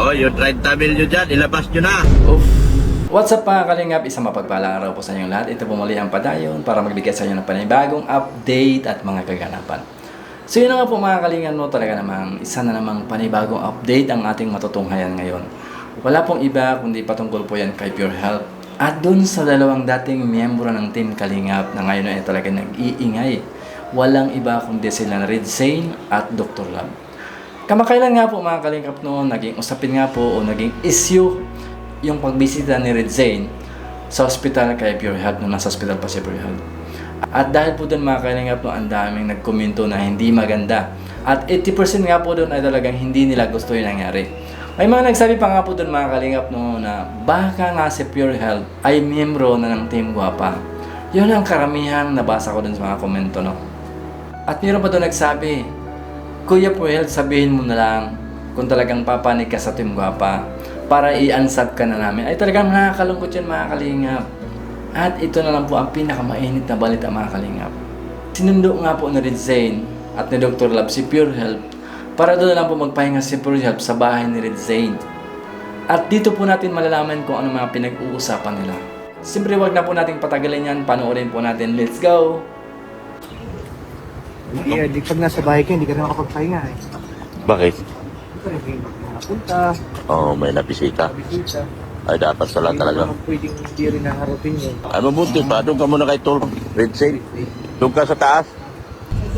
Oh, yung 30 mil nyo dyan, ilabas nyo na. Oof. What's up mga kalingap? Isang mapagpalang araw po sa inyong lahat. Ito po muli ang Padayon para magbigay sa inyo ng panibagong update at mga kaganapan. So yun na nga po mga kalingap, no, talaga namang isa na namang panibagong update ang ating matutunghayan ngayon. Wala pong iba kundi patungkol po yan kay Pure Health. At dun sa dalawang dating miyembro ng Team Kalingap na ngayon ay talaga nag-iingay. Walang iba kundi sila na Red Zane at Dr. Love. Kamakailan nga po mga kalingap noon, naging usapin nga po o naging issue yung pagbisita ni Red Zane sa hospital kay Pure Health nung nasa hospital pa si Pure Health. At dahil po doon mga kalingap no, ang daming nagkomento na hindi maganda. At 80% nga po doon ay talagang hindi nila gusto yung nangyari. May mga nagsabi pa nga po doon mga kalingap no, na baka nga si Pure Health ay miyembro na ng Team Guapa. Yun ang karamihang nabasa ko doon sa mga komento no. At meron pa doon nagsabi, Kuya Pure Health, sabihin mo na lang kung talagang papanig ka sa Team Guapa para i-unsub ka na namin. Ay talagang nakakalungkot yan mga kalingap. At ito na lang po ang pinakamainit na balita mga kalingap. Sinundo nga po ni Red Zane at ni Dr. Love si Pure Health para doon lang po magpahinga si Pure Health sa bahay ni Red Zane. At dito po natin malalaman kung ano mga pinag-uusapan nila. Siyempre wag na po nating patagalin yan, panoorin po natin. Let's go! Hindi, pag nasa bahay ka, hindi ka na makapagpahinga eh. Bakit? Ito rin, may napunta, Oo, may napisita. bisita. Ay, dapat sala talaga. Hindi naman pwedeng hindi rin naharapin yun. Ay, mabuti pa. Doon ka muna kay Tol. Red Sail. Doon ka sa taas.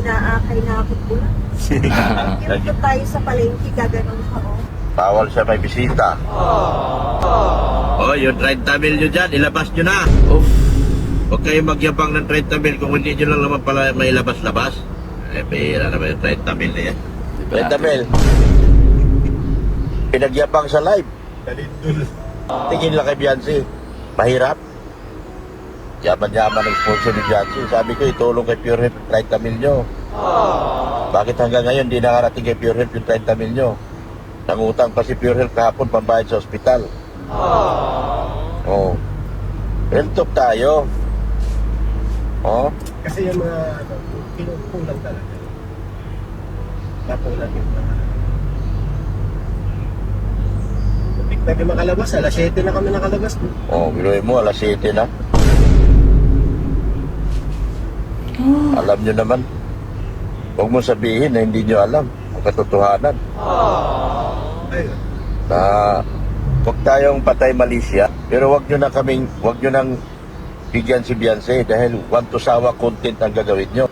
Inaakay na ako po. Dito tayo sa palengke, gaganon ka o. Bawal siya may bisita. Oh, yung 30 mil nyo dyan, ilabas nyo na. Oof. Huwag kayong magyabang ng 30 mil kung hindi nyo lang naman pala may labas-labas. Eh, pera naman yung 30 mil na yan. Red Mel. Pinagyapang sa live. Tingin lang kay Beyonce. Mahirap. Yaman-yaman ang sponsor ni Beyonce. Sabi ko, itulong kay Pure Health 30 mil nyo. Bakit hanggang ngayon di nakarating kay Pure Health yung 30 mil nyo? Nangutang pa si Pure Health kahapon pambayad sa ospital. Oh. Health talk tayo. Oh. Kasi yung mga, pinupulang talaga. Napulang yung mga. Kapit na kayo makalabas, alas 7 na kami nakalabas. Oh, biloy mo, alas 7 na. Alam nyo naman. Huwag mo sabihin na hindi nyo alam ang katotohanan. Ayun. Na huwag tayong patay malisya, pero huwag nyo nang bigyan si Beyonce dahil want to sawa content ang gagawin nyo.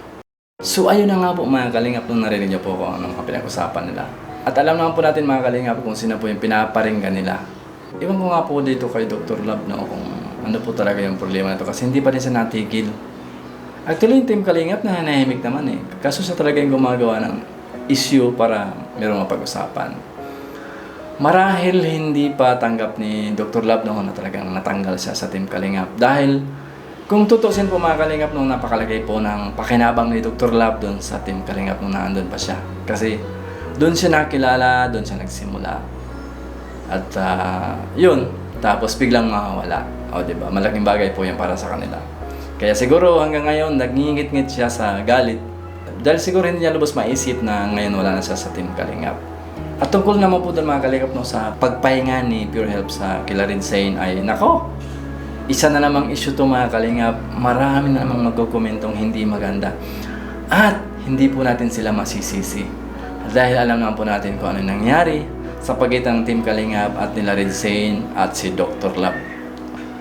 So ayun na nga po mga kalingap nung narinig niyo po kung anong pinag-usapan nila. At alam naman po natin mga kalingap kung sino po yung pinaparinggan nila. Iwan ko nga po dito kay Dr. Love no, kung ano po talaga yung problema nito kasi hindi pa din siya natigil. Actually yung Team Kalingap na nahimik naman eh. Kaso siya talaga yung gumagawa ng issue para merong mapag-usapan. Marahil hindi pa tanggap ni Dr. Love noon na talagang natanggal siya sa Team Kalingap. Dahil kung tutusin po mga Kalingap nung napakalagay po ng pakinabang ni Dr. Love doon sa Team Kalingap nung naandun pa siya. Kasi doon siya nakilala, doon siya nagsimula. At yun, tapos biglang mawawala. O diba, malaking bagay po yan para sa kanila. Kaya siguro hanggang ngayon, nagngingit-ngit siya sa galit. Dahil siguro hindi niya lubos maisip na ngayon wala na siya sa Team Kalingap. At tungkol naman po doon mga Kalingap no, sa pagpahinga ni Pure Health sa kila Red Zane ay nako, isa na namang issue to mga Kalingap. Marami na namang magkukomentong hindi maganda. At hindi po natin sila masisisi. Dahil alam naman po natin kung ano nangyari sa pagitan ng Team Kalingap at nila Red Zane at si Dr. Love.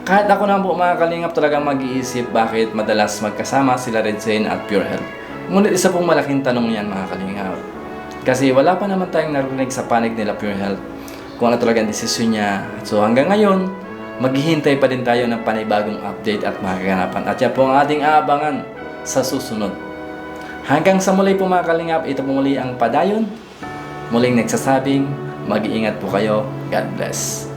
Kahit ako naman po mga Kalingap talagang mag-iisip bakit madalas magkasama sila Red Zane at Pure Health. Ngunit isa pong malaking tanong yan mga Kalingap. Kasi wala pa naman tayong narinig sa panig nila Pure Health kung ano talagang desisyon niya. So hanggang ngayon, maghihintay pa din tayo ng panibagong update at makakaganapan. At yan po ang ating aabangan sa susunod. Hanggang sa muli po mga Kalingap, ito po muli ang Padayon. Muling nagsasabing, mag-iingat po kayo. God bless.